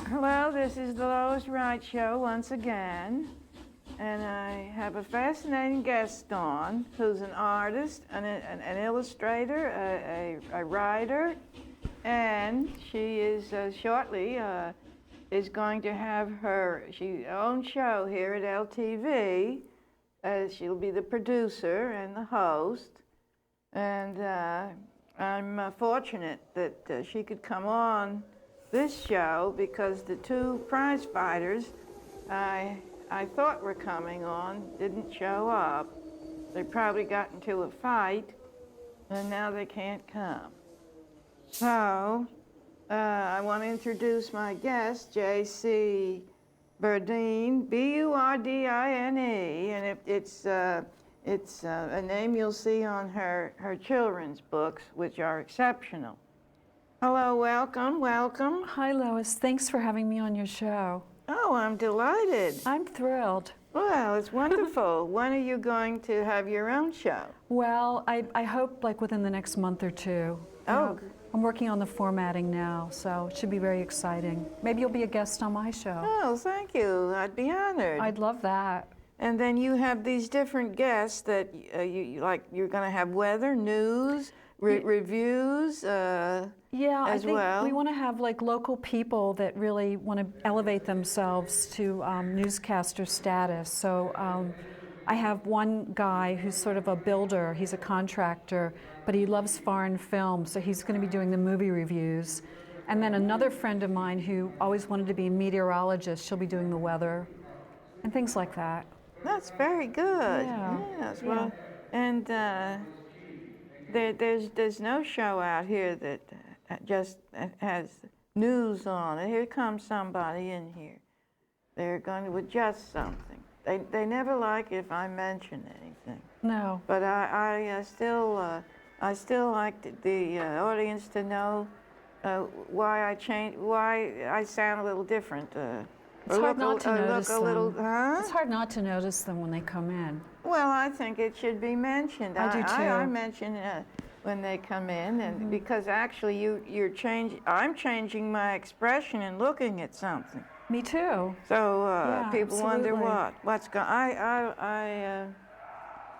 Hello, this is the Lois Wright Show once again, and I have a fascinating guest on who's an artist, an illustrator, a writer, and she is shortly is going to have her own show here at LTV. She'll be the producer and the host, and I'm fortunate that she could come on this show because the two prize fighters I thought were coming on didn't show up. They probably got into a fight and now they can't come. So I want to introduce my guest, J.C. Burdine, B-U-R-D-I-N-E, and it's a name you'll see on her children's books, which are exceptional. Hello, welcome. Hi, Lois. Thanks for having me on your show. Oh, I'm delighted. I'm thrilled. Well, it's wonderful. When are you going to have your own show? Well, I hope like within the next month or two. Oh. I'm working on the formatting now, so it should be very exciting. Maybe you'll be a guest on my show. Oh, thank you. I'd be honored. I'd love that. And then you have these different guests that you're going to have weather, news, reviews. Yeah, as I think well. we want to have like local people that really want to elevate themselves to newscaster status. So I have one guy who's sort of a builder. He's a contractor, but he loves foreign films, so he's going to be doing the movie reviews. And then another friend of mine who always wanted to be a meteorologist, she'll be doing the weather and things like that. That's very good. Yeah. Yes. Well, and there's no show out here that just has news on it. Here comes somebody in here. They're going to adjust something. They never like if I mention anything. No. But I still like the audience to know why I sound a little different. It's hard not to notice them. Huh? It's hard not to notice them when they come in. Well, I think it should be mentioned. I do too. I mention when they come in, and because actually I'm changing my expression and looking at something. Me too. So Yeah, people wonder absolutely. what's going.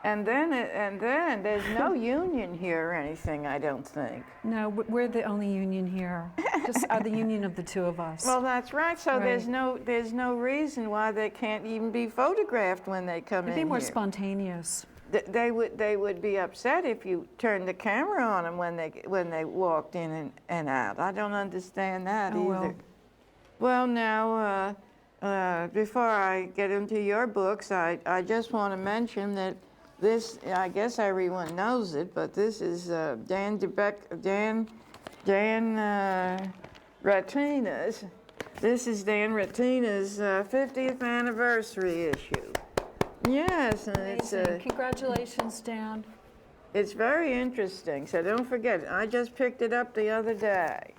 And then there's no union here or anything. I don't think. No, we're the only union here. Just the union of the two of us. Well, that's right. So Right. there's no reason why they can't even be photographed when they come in It'd be more here. spontaneous. They would be upset if you turned the camera on them when they walked in and out. I don't understand that Oh, either. well. Well, now before I get into your books, I just want to mention that this, I guess everyone knows it, but this is Dan Ratina's. This is Dan Ratina's 50th anniversary issue. Yes, and Amazing. Congratulations, Dan. it's very interesting. So don't forget, I just picked it up the other day.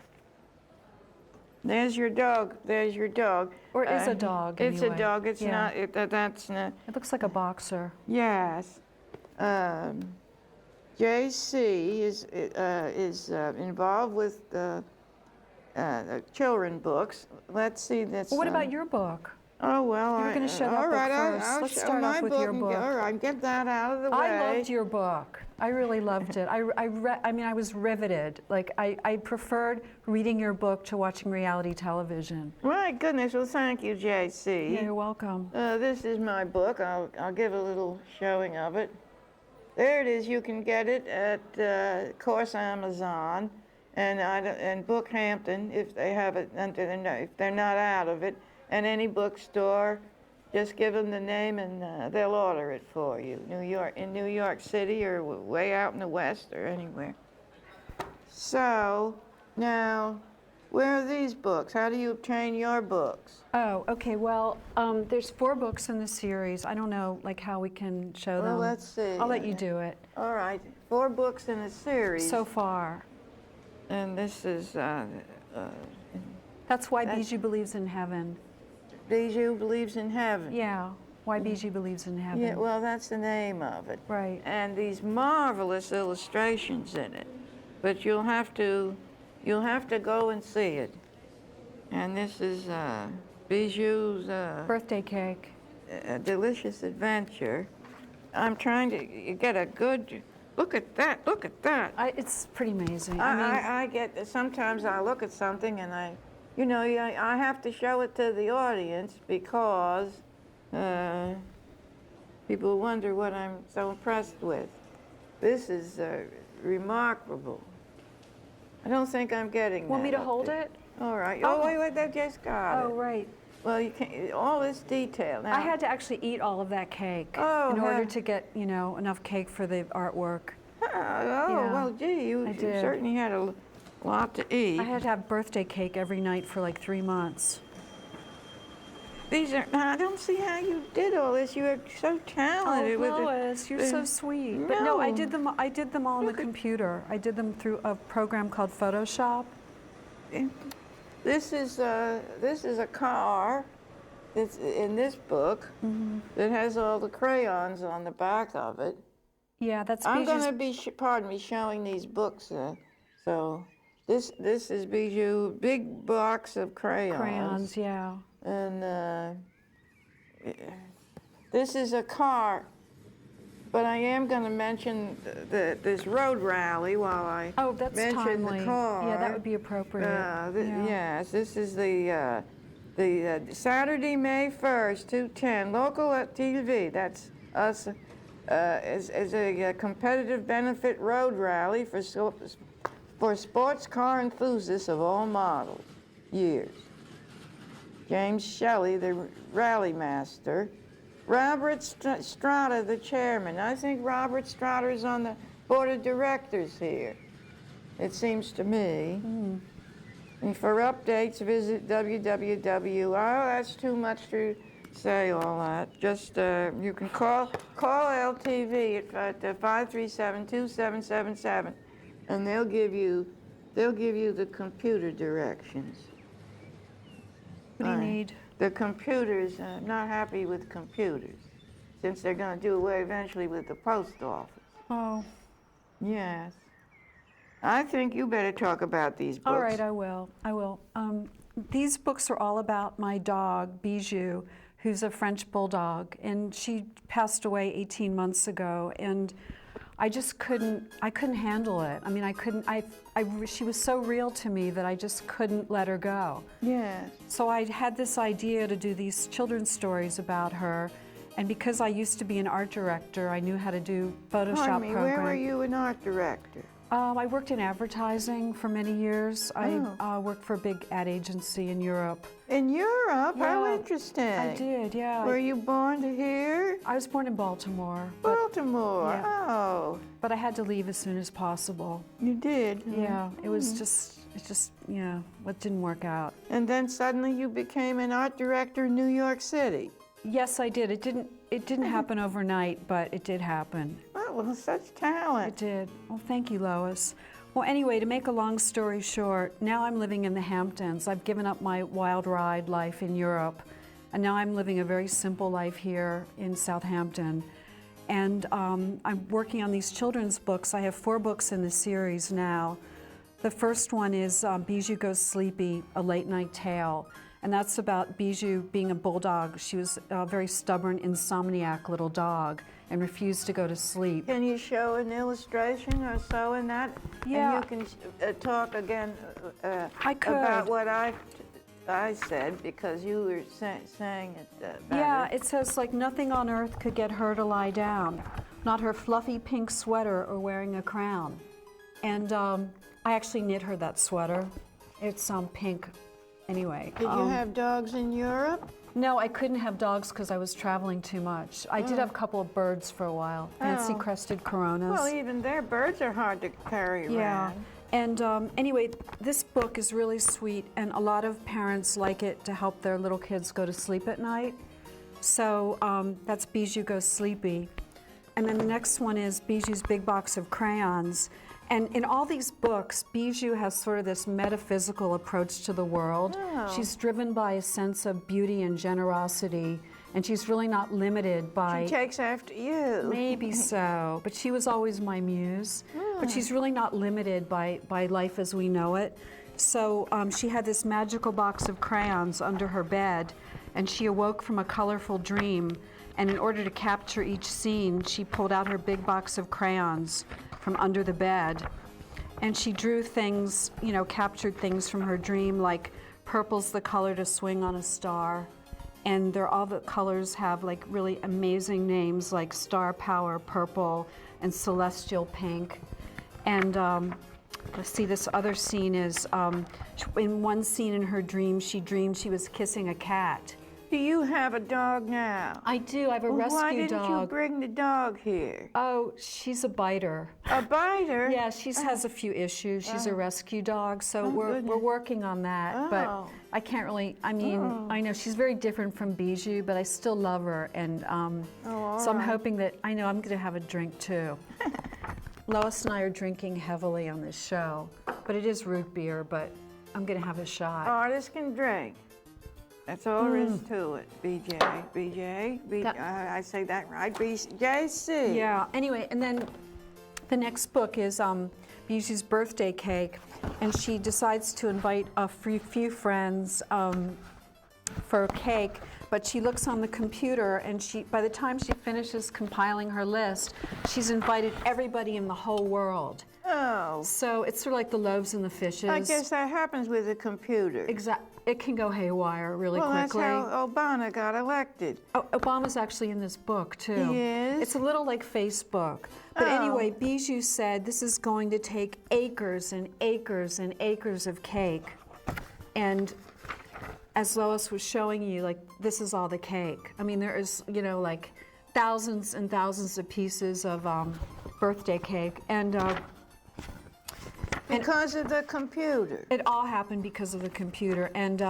There's your dog. There's your dog. Or is a dog, It's anyway. a dog. It's Yeah. not. That's not. It looks like a boxer. Yes. J.C. is involved with children books. Let's see. That's. Well, what about your book? Oh well. You were going to show that all book right, first. I'll Let's show start my off with your and book. all right, get that out of the way. I loved your book. I really loved it. I was riveted. Like I preferred reading your book to watching reality television. My goodness. Well, thank you, J.C. Yeah, you're welcome. This is my book. I'll give a little showing of it. There it is. You can get it at, of course, Amazon and Bookhampton if they have it. If they're not out of it, and any bookstore, just give them the name and they'll order it for you. In New York City or way out in the West or anywhere. So now, where are these books? How do you obtain your books? Oh, okay. Well, there's 4 books in the series. I don't know, like how we can show them. Well, let's see. I'll let you do it. All right, 4 books in a series. So far. And this is That's why Bijou believes in heaven. Bijou believes in heaven. Yeah. Why Bijou believes in heaven. Yeah, well, that's the name of it. Right. And these marvelous illustrations in it, but you'll have to go and see it. And this is Bijou's Birthday cake. delicious adventure. I'm trying to get a good look at that. Look at that. It's pretty amazing. I get sometimes I look at something and I have to show it to the audience because people wonder what I'm so impressed with. This is remarkable. I don't think I'm getting Want me that to up hold there. it? All right. Oh. Oh, wait, they just got it. Oh, right. Well, you can't, all this detail. Now, I had to actually eat all of that cake Oh, in order huh. to get, enough cake for the artwork. Oh, well, gee, you I did. certainly had a lot to eat. I had to have birthday cake every night for like 3 months. These are, I don't see how you did all this. You are so talented with it. Lois, you're so sweet. But no, I No. did them all on the computer. I did them through a program called Photoshop. This is a car that's in this book that has all the crayons on the back of it. Yeah, that's I'm Bijou's. going to be, pardon me, showing these books. So this is Bijou, big box of Crayons, yeah. And this is a car, but I am going to mention this road rally while I Oh, that's mention timely. the car. Yeah, that would be appropriate. Yeah. Yes, this is the Saturday, May 1st, 2:10, local LTV. That's us. Is a competitive benefit road rally for sports car enthusiasts of all models, years. James Shelley, the rally master. Robert Strata, the chairman. I think Robert Strata is on the board of directors here, it seems to me. And for updates, visit www. Oh, that's too much to say all that. Just, you can call LTV at 537-2777, and they'll give you the computer directions. What do you need? The computers, not happy with computers, since they're going to do away eventually with the post office. Oh, Yes. I think you better talk about these books. all right, I will. These books are all about my dog, Bijou, who's a French bulldog, and she passed away 18 months ago, and I just couldn't handle it. I mean, she was so real to me that I just couldn't let her go. Yes. So I had this idea to do these children's stories about her, and because I used to be an art director, I knew how to do Photoshop Pardon me, where were program. you an art director? I worked in advertising for many years. I worked for a big ad agency in Europe. In Europe? How Yeah, interesting. I did, yeah. Were you born to here? I was born in Baltimore, but Baltimore. yeah. Oh, I had to leave as soon as possible. you did? Yeah, it just, what didn't work out. And then suddenly you became an art director in New York City. Yes, I did. It didn't happen overnight, but it did happen. Oh, well, such talent. It did. Well, thank you, Lois. Well, anyway, to make a long story short, now I'm living in the Hamptons. I've given up my wild ride life in Europe, and now I'm living a very simple life here in Southampton. And I'm working on these children's books. I have 4 books in the series now. The first one is Bijou Goes Sleepy, a late night tale. And that's about Bijou being a bulldog. She was a very stubborn, insomniac little dog and refused to go to sleep. Can you show an illustration or so in that? Yeah. And you can talk again I could. about what I said, because you were saying it better. Yeah, it says, like, nothing on earth could get her to lie down. Not her fluffy pink sweater or wearing a crown. And I actually knit her that sweater. It's pink. Anyway. Did you have dogs in Europe? No, I couldn't have dogs because I was traveling too much. I did have a couple of birds for a while, fancy crested coronas. Well, even their birds are hard to carry around. Yeah. And anyway, this book is really sweet, and a lot of parents like it to help their little kids go to sleep at night. So that's Bijou Goes Sleepy. And then the next one is Bijou's Big Box of Crayons. And in all these books, Bijou has sort of this metaphysical approach to the world. Oh. She's driven by a sense of beauty and generosity, and she's really not limited by... She takes after you. Maybe so, but she was always my muse. But she's really not limited by life as we know it. So she had this magical box of crayons under her bed, and she awoke from a colorful dream. And in order to capture each scene, she pulled out her big box of crayons from under the bed. And she drew things, you know, captured things from her dream, like purple's the color to swing on a star. And all the colors have like really amazing names like Star Power Purple and Celestial Pink. And let's see, this other scene is, in one scene in her dream, she dreamed she was kissing a cat. Do you have a dog now? I do. I have a rescue dog. Why didn't you bring the dog here? Oh, she's a biter. A biter? Yeah, she has a few issues. She's a rescue dog, so we're working on that. But I can't really, I mean, I know she's very different from Bijou, but I still love her. And so I'm hoping that, I know I'm going to have a drink too. Lois and I are drinking heavily on this show, but it is root beer, but I'm going to have a shot. Artists can drink. That's all there is to it. I say that right, BJC. Yeah, anyway, and then the next book is Bijou's birthday cake, and she decides to invite a few friends for a cake, but she looks on the computer, and by the time she finishes compiling her list, she's invited everybody in the whole world. Oh. So it's sort of like the loaves and the fishes. I guess that happens with a computer. Exactly. It can go haywire really quickly. Well, that's how Obama got elected. Oh, Obama's actually in this book, too. He is? It's a little like Facebook. But anyway, Bijou said this is going to take acres and acres and acres of cake. And as Lois was showing you, like, this is all the cake. I mean, there is, you know, like thousands and thousands of pieces of birthday cake. And because of the computer. It all happened because of the computer. And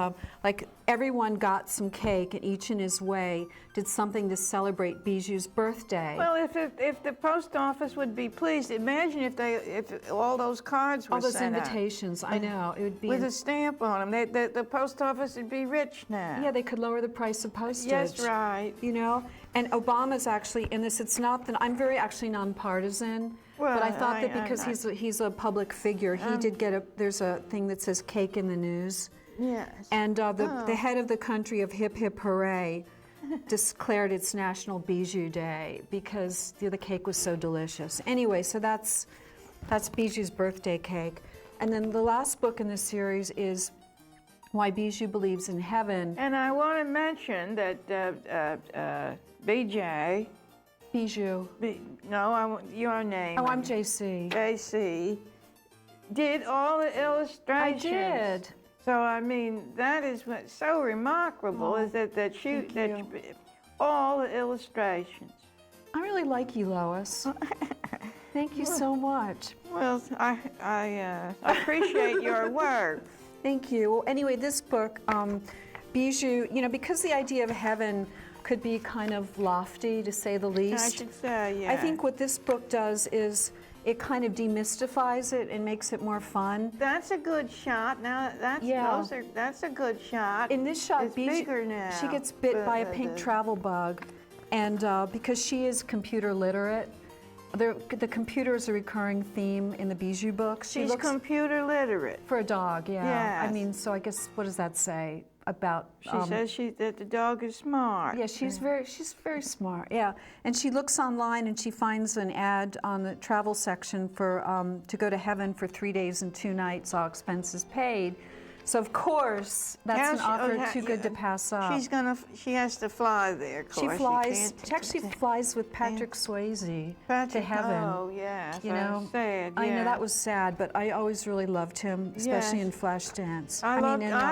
like everyone got some cake, and each in his way did something to celebrate Bijou's birthday. Well, if the post office would be pleased, imagine if all those cards were sent out. All those invitations, I know. It would be with a stamp on them. The post office would be rich now. Yeah, they could lower the price of postage. Yes, right. You know? And Obama's actually in this. It's not that I'm very actually nonpartisan. Well, but I thought that because he's a public figure, he did get there's a thing that says cake in the news. Yes. And the head of the country of Hip Hip Hooray declared it's National Bijou Day because the cake was so delicious. Anyway, so that's Bijou's birthday cake. And then the last book in the series is Why Bijou Believes in Heaven. And I want to mention that BJ... Bijou. No, I want your name. Oh, I'm JC. JC did all the illustrations. I did. So I mean, that is what's so remarkable is that all the illustrations. I really like you, Lois. Thank you so much. Well, I appreciate your work. Thank you. Well, anyway, this book, Bijou, you know, because the idea of heaven could be kind of lofty, to say the least. I should say, yeah. I think what this book does is it kind of demystifies it and makes it more fun. That's a good shot. Now, that's a good shot. In this shot, it's bigger now. She gets bit by a pink travel bug, and because she is computer literate, the computer is a recurring theme in the Bijou books. She's computer literate. For a dog, yeah. Yes. I mean, so I guess, what does that say about... She says that the dog is smart. Yeah, she's very smart, yeah. And she looks online and she finds an ad on the travel section for to go to heaven for 3 days and 2 nights, all expenses paid. So of course, that's an offer too good to pass up. She has to fly there, of course. She actually flies with Patrick Swayze to heaven. Oh, yeah. You know, sad, yeah. I know that was sad, but I always really loved him, especially in Flashdance. I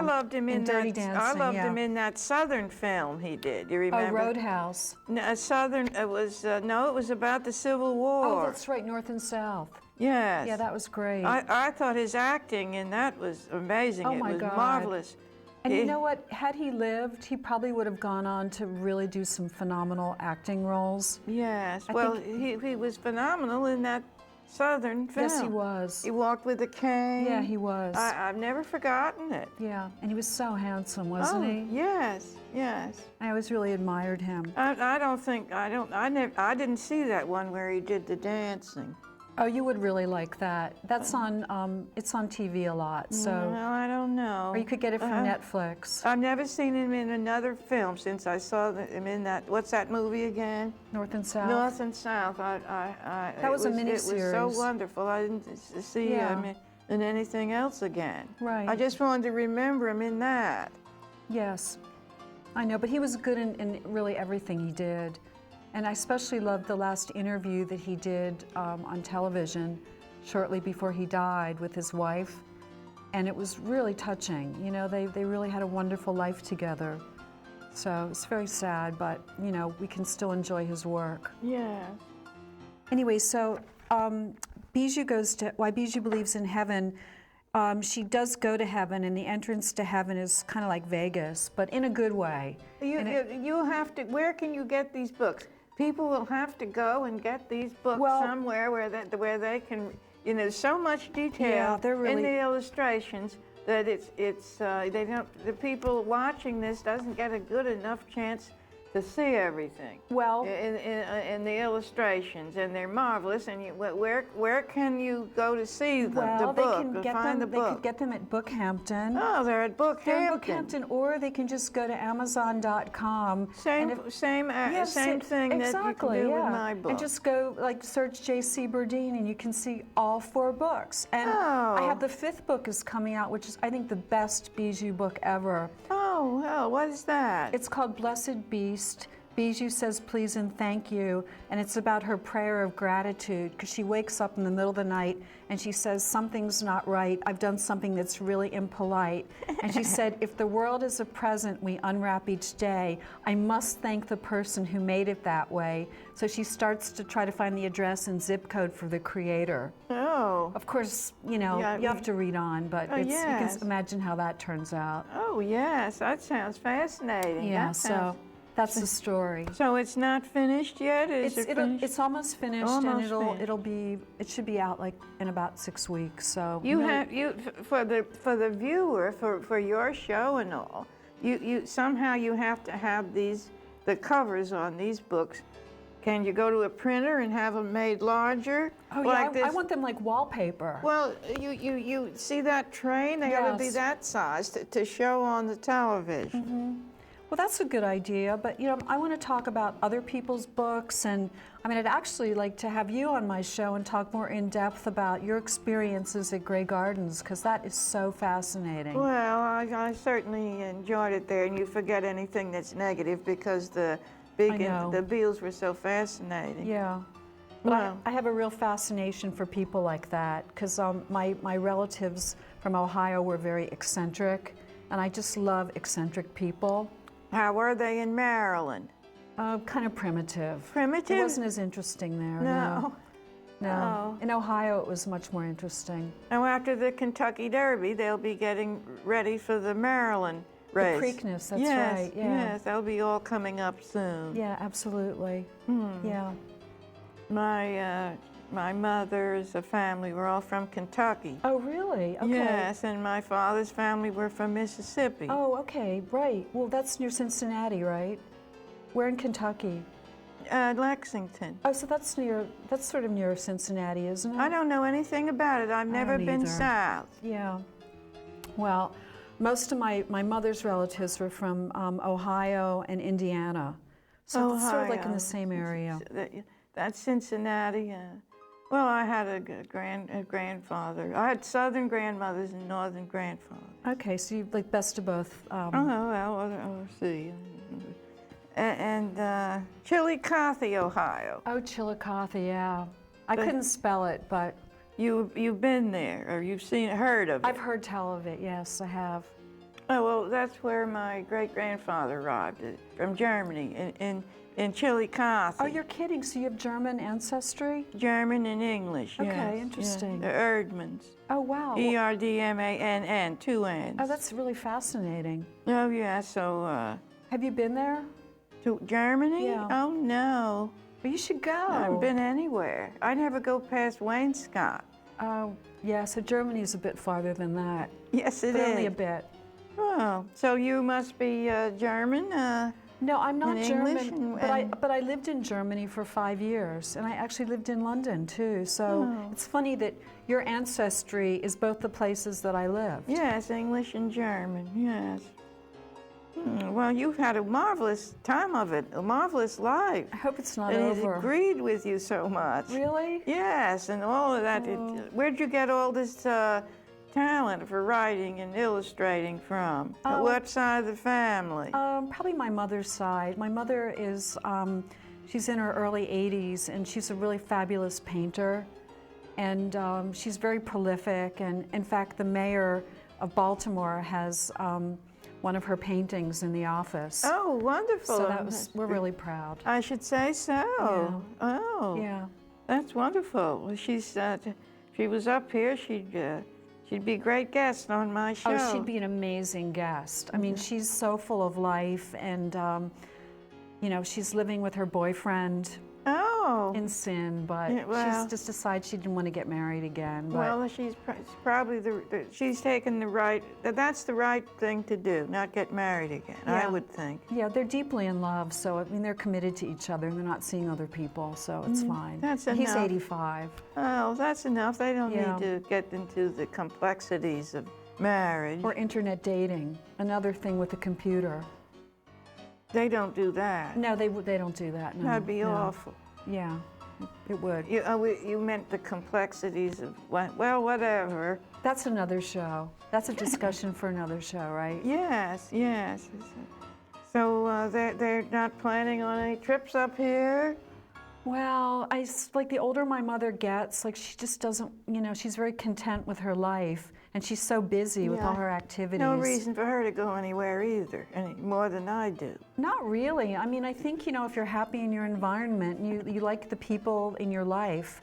loved him in Dirty Dancing. I loved him in that Southern film he did. You remember? Oh, Roadhouse. No, Southern. It was it was about the Civil War. Oh, that's right, North and South. Yes. Yeah, that was great. I thought his acting in that was amazing. Oh, my God. It was marvelous. And you know what? Had he lived, he probably would have gone on to really do some phenomenal acting roles. Yes. He was phenomenal in that Southern film. Yes, he was. He walked with a cane. Yeah, he was. I've never forgotten it. Yeah, and he was so handsome, wasn't he? Yes, yes. I always really admired him. I didn't see that one where he did the dancing. Oh, you would really like that. That's on, it's on TV a lot, so. Well, I don't know. Or you could get it from Netflix. I've never seen him in another film since I saw him in that, what's that movie again? North and South. North and South. That was a miniseries. It was so wonderful. I didn't see him in anything else again. Right. I just wanted to remember him in that. Yes, I know, but he was good in really everything he did. And I especially loved the last interview that he did on television shortly before he died with his wife. And it was really touching. You know, they really had a wonderful life together. So it's very sad, but, you know, we can still enjoy his work. Yeah. Anyway, so Bijou goes to, why Bijou believes in heaven. She does go to heaven, and the entrance to heaven is kind of like Vegas, but in a good way. You have to, where can you get these books? People will have to go and get these books somewhere where they can, you know, so much detail in the illustrations that they don't, the people watching this doesn't get a good enough chance to see everything. Well, in the illustrations, and they're marvelous. And where can you go to see the book? Find the book. They could get them at Bookhampton. Oh, they're at Bookhampton. They're at Bookhampton, or they can just go to Amazon.com. Same thing that you can do with my book. And just go, like, search J.C. Burdine, and you can see all 4 books. And I have the 5th book is coming out, which is, I think, the best Bijou book ever. Oh, well, what is that? It's called Blessed Beast. Bijou says please and thank you, and it's about her prayer of gratitude, because she wakes up in the middle of the night and she says, something's not right, I've done something that's really impolite. And she said, if the world is a present we unwrap each day, I must thank the person who made it that way. So she starts to try to find the address and zip code for the creator. Oh. Of course, you know, you have to read on, but you can imagine how that turns out. Oh, yes, that sounds fascinating. Yeah, so that's the story. So it's not finished yet? It's almost finished, and it should be out like in about 6 weeks. So for the viewer, for your show and all, you somehow you have to have the covers on these books. Can you go to a printer and have them made larger? Oh yeah, I want them like wallpaper. Well, you see that train? They ought to be that size to show on the television. Mm-hmm. Well, that's a good idea, but you know, I want to talk about other people's books, and I mean, I'd actually like to have you on my show and talk more in depth about your experiences at Grey Gardens, because that is so fascinating. Well, I certainly enjoyed it there, and you forget anything that's negative because the Beals were so fascinating. Yeah. But I have a real fascination for people like that, because my relatives from Ohio were very eccentric, and I just love eccentric people. How were they in Maryland? Kind of primitive. Primitive? It wasn't as interesting there. No. Oh. In Ohio, it was much more interesting. Now, after the Kentucky Derby, they'll be getting ready for the Maryland race. The Preakness, that's right. Yeah. Yes, they'll be all coming up soon. Yeah, absolutely. Yeah. My mother's family were all from Kentucky. Oh, really? Okay. Yes, and my father's family were from Mississippi. Oh, okay, right. Well, that's near Cincinnati, right? Where in Kentucky? Lexington. Oh, so that's sort of near Cincinnati, isn't it? I don't know anything about it. I've never been south. Yeah. Well, most of my mother's relatives were from Ohio and Indiana. So it's sort of like in the same area. That's Cincinnati. Well, I had a grandfather. I had southern grandmothers and northern grandfathers. Okay, so you like best of both. We'll see. And Chillicothe, Ohio. Oh, Chillicothe, yeah. I couldn't spell it, but... You've been there, or you've heard of it? I've heard tell of it, yes, I have. Oh, well, that's where my great-grandfather arrived, from Germany, in Chillicothe. Oh, you're kidding, so you have German ancestry? German and English, yes. Okay, interesting. The Erdmans. Oh, wow. Erdmann, 2 N's. Oh, that's really fascinating. Oh, yeah, so... have you been there? To Germany? Yeah. Oh, no. Well, you should go. I haven't been anywhere. I never go past Wainscott. Oh, yeah, so Germany is a bit farther than that. Yes, it but is. Only a bit. Oh, so you must be German? No, I'm not in German, English but I lived in Germany for 5 years, and I actually lived in London too. So Oh. it's funny that your ancestry is both the places that I lived. Yes, English and German, yes. Well, you've had a marvelous time of it, a marvelous life. I hope it's not And it over. agreed with you so much. Really? Yes, and all of that. Oh. Where'd you get all this talent for writing and illustrating from? What side of the family? Probably my mother's side. My mother is, she's in her early 80s, and she's a really fabulous painter. And she's very prolific. And in fact, the mayor of Baltimore has one of her paintings in the office. Oh, wonderful. So that was, we're really proud. I should say so. Yeah. Oh. Yeah. That's wonderful. Well, she was up here. She'd be a great guest on my show. Oh, she'd be an amazing guest. I mean, she's so full of life, and you know, she's living with her boyfriend Oh. in sin, but Yeah, well. she's just decided she didn't want to get married again. But Well, probably she's taken the right. That's the right thing to do. Not get married again. I Yeah. would think. yeah, they're deeply in love, so I mean, they're committed to each other, and they're not seeing other people, so it's fine. That's He's enough. 85. Oh, that's enough. They don't Yeah. need to get into the complexities of marriage. Or internet dating, another thing with the computer. They don't do that. No, they don't do that. No, That'd be no. awful. Yeah, it would. You meant the complexities of well, whatever. That's another show. That's a discussion for another show, right? Yes, yes. So they're not planning on any trips up here? Well, like the older my mother gets, like she just doesn't, you know, she's very content with her life, and she's so busy with Yeah. all her activities. No reason for her to go anywhere either, any more than I do. Not really. I mean, I think, you know, if you're happy in your environment and you like the people in your life,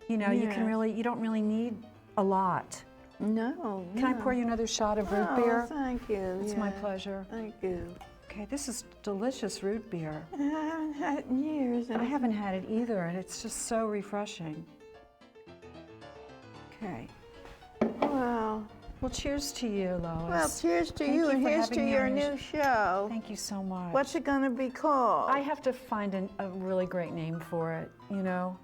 you know, you can Yes. you don't really need a lot. No. Can I pour you another shot of root beer? Thank you. It's my yeah. pleasure. Thank you. Okay, this is delicious root beer. I haven't had it in years. I haven't had it either, and it's just so refreshing. Okay. Well, cheers to you, Lois. well, cheers to Thank you, you and for here's to having me your on your new show. Thank you so much. What's it going to be called? I have to find a really great name for it, you know?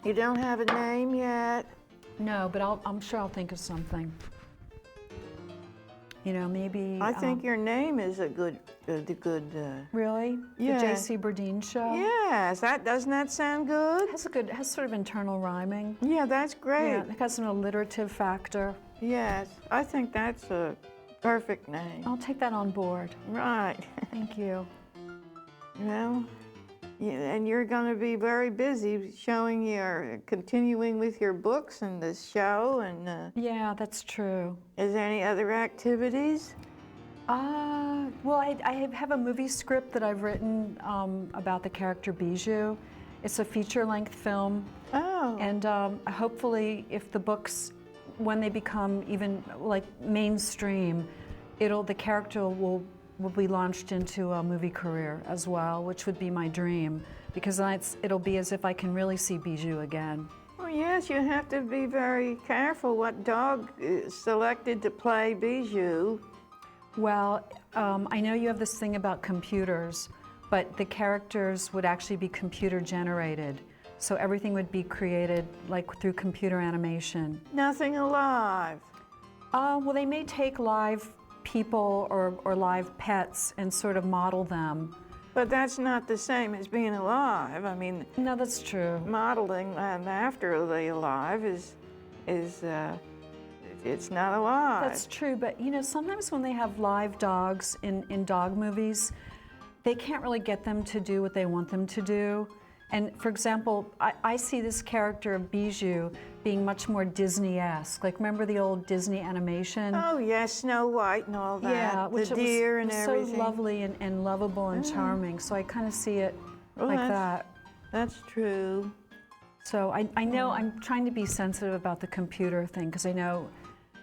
You don't have a name yet? No, but I'm sure I'll think of something. You know, maybe... I think your name is a good, Really? Yeah. The J.C. Burdine Show? yes, doesn't that sound good? Has sort of internal rhyming. Yeah, that's great. Yeah, it has an alliterative factor. Yes, I think that's a perfect name. I'll take that on board. Right. Thank you. Well, yeah, and you're going to be very busy continuing with your books and this show, and Yeah, that's true. is there any other activities? Well, I have a movie script that I've written about the character Bijou. It's a feature-length film, Oh. and hopefully, if the books, when they become even like mainstream, the character will be launched into a movie career as well, which would be my dream, because then it'll be as if I can really see Bijou again. Well, yes, you have to be very careful what dog is selected to play Bijou. Well, I know you have this thing about computers, but the characters would actually be computer generated. So everything would be created like through computer animation. Nothing alive. Well, they may take live people or live pets and sort of model them. But that's not the same as being alive. I mean, No, that's true. modeling after the alive it's not alive. That's true, but you know, sometimes when they have live dogs in dog movies, they can't really get them to do what they want them to do. And for example, I see this character of Bijou being much more Disney-esque. Like, remember the old Disney animation? Oh yes, Snow White and all that. Yeah, which the deer was and everything. so lovely and lovable and charming. So I kind of see it Well, like that's- that. That's true. So I know I'm trying to be sensitive about the computer thing, because I know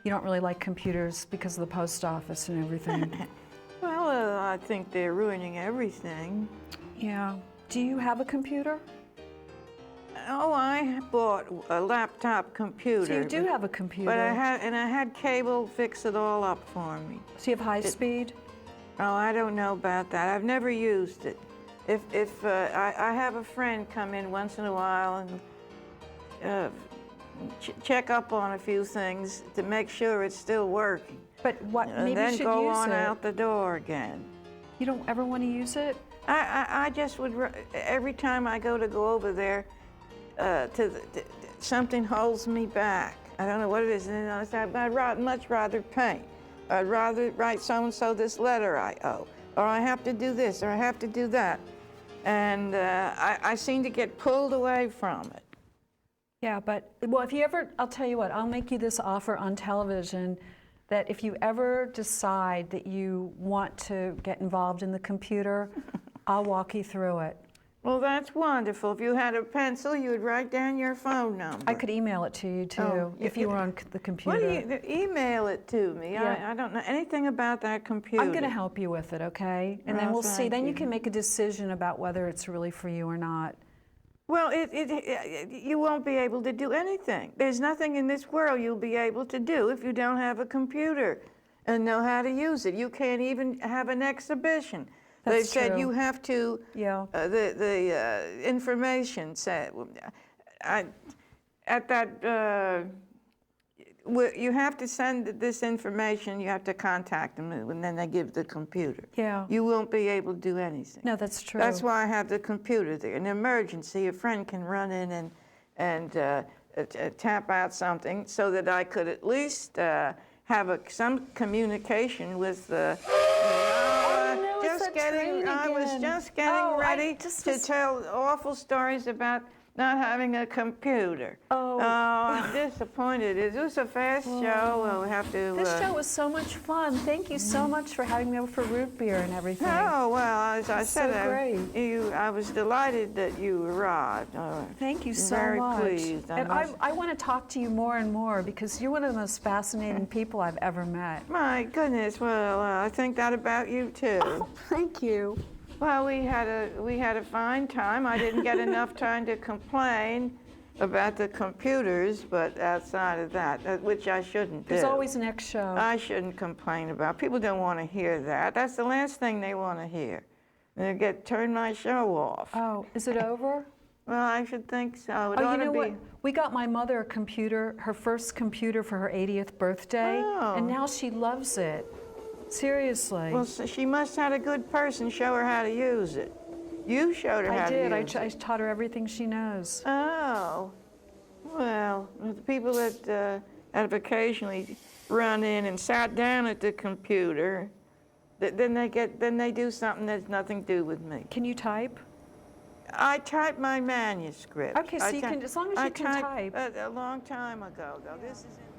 you don't really like computers because of the post office and everything. Well, I think they're ruining everything. Yeah. Do you have a computer? Oh, I bought a laptop computer. So you do have a computer. But I had cable fix it all up for me. So you have high speed? Oh, I don't know about that. I've never used it. If I have a friend come in once in a while and check up on a few things to make sure it's still working. But what, And maybe then you should go use on it. out the door again. You don't ever want to use it? I just would, every time I go over there, something holds me back. I don't know what it is. And I'd much rather paint. I'd rather write so-and-so this letter I owe. Or I have to do this, or I have to do that. And I seem to get pulled away from it. Yeah, but, well, if you ever, I'll tell you what, I'll make you this offer on television that if you ever decide that you want to get involved in the computer, I'll walk you through it. Well, that's wonderful. If you had a pencil, you would write down your phone number. I could email it to you, too, Oh, if you were on the computer. What do you, email it to me. Yeah. I don't know anything about that computer. I'm going to help you with it, okay? And then Oh, we'll see. thank Then you you. can make a decision about whether it's really for you or not. Well, you won't be able to do anything. There's nothing in this world you'll be able to do if you don't have a computer and know how to use it. You can't even have an exhibition. They That's said true. you have to, Yeah. the information said, at that, you have to send this information, you have to contact them, and then they give the computer. Yeah. You won't be able to do anything. No, that's true. That's why I have the computer there. In an emergency, a friend can run in and tap out something so that I could at least have some communication with the. I was just getting ready to tell awful stories about not having a computer. Oh. I'm disappointed. It was a fast show. We'll have to. This show was so much fun. Thank you so much for having me over for root beer and everything. Oh, well, as I said, so great. I was delighted that you arrived. Thank you so very much. pleased. And I want to talk to you more and more because you're one of the most fascinating people I've ever met. My goodness, well, I think that about you too. Oh, thank you. Well, we had a fine time. I didn't get enough time to complain about the computers, but outside of that, which I shouldn't do. There's always next show. I shouldn't complain about. People don't want to hear that. That's the last thing they want to hear. They turn my show off. Oh, is it over? Well, I should think so. It Oh, ought you know to be. what? We got my mother a computer, her first computer for her 80th birthday, Oh. and now she loves it. Seriously. Well, so she must have had a good person show her how to use it. You showed her how I to did. use I it. taught her everything she knows. Oh, well, the people that have occasionally run in and sat down at the computer, then they do something that's nothing to do with me. Can you type? I typed my manuscript. Okay, so you can, as long as you can type. A long time ago, though. This is in